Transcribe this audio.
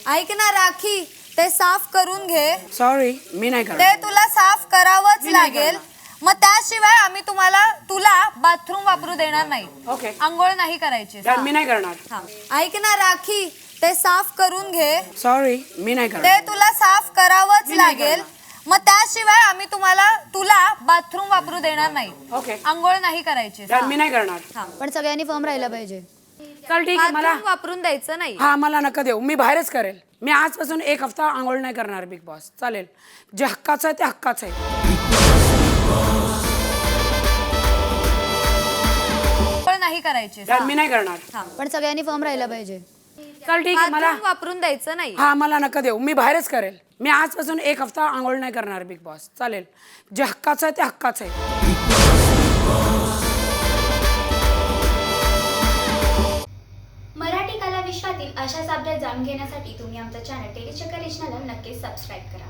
ऐक ना राखी, ते साफ करून घे. सॉरी, मी नाही करणार. ते तुला साफ करावंच मी नाही लागेल. करणार. मग त्याशिवाय आम्ही तुला बाथरूम वापरू देणार नाही. ओके. आंघोळ नाही करायची. मी नाही करणार. हा. ऐक ना राखी, ते साफ करून घे. सॉरी, मी नाही ते करणार. तुला साफ करावंच मी नाही लागेल. करणार. मग त्याशिवाय आम्ही तुला बाथरूम वापरू देणार नाही. ओके. आंघोळ नाही करायची. मी नाही करणार. हा. पण सगळ्यांनी फॉर्म राहिला पाहिजे. चल ठीक आहे. मला बाथरूम वापरून द्यायचं नाही. हा मला नका देऊ, मी बाहेरच करेल. मी आजपासून 1 हफ्ता आंघोळ नाही करणार. बिग बॉस चालेल, जे हक्काचं आहे ते हक्काचं आहे. आंघोळ नाही करायची. मी नाही करणार. हा. पण सगळ्यांनी फॉर्म राहिला पाहिजे. चल ठीक आहे. मला बाथरूम वापरून द्यायचं नाही. हा मला नका देऊ, मी बाहेरच करेल. मी आजपासून 1 हफ्ता आंघोळ नाही करणार. बिग बॉस चालेल, जे हक्काचं आहे ते हक्काचं आहे. मराठी कला विश्वातील अशाच अपडेट जाणून घेण्यासाठी तुम्ही आमचं चॅनल टेलीचक्कर रिजनला नक्कीच सबस्क्राईब करा.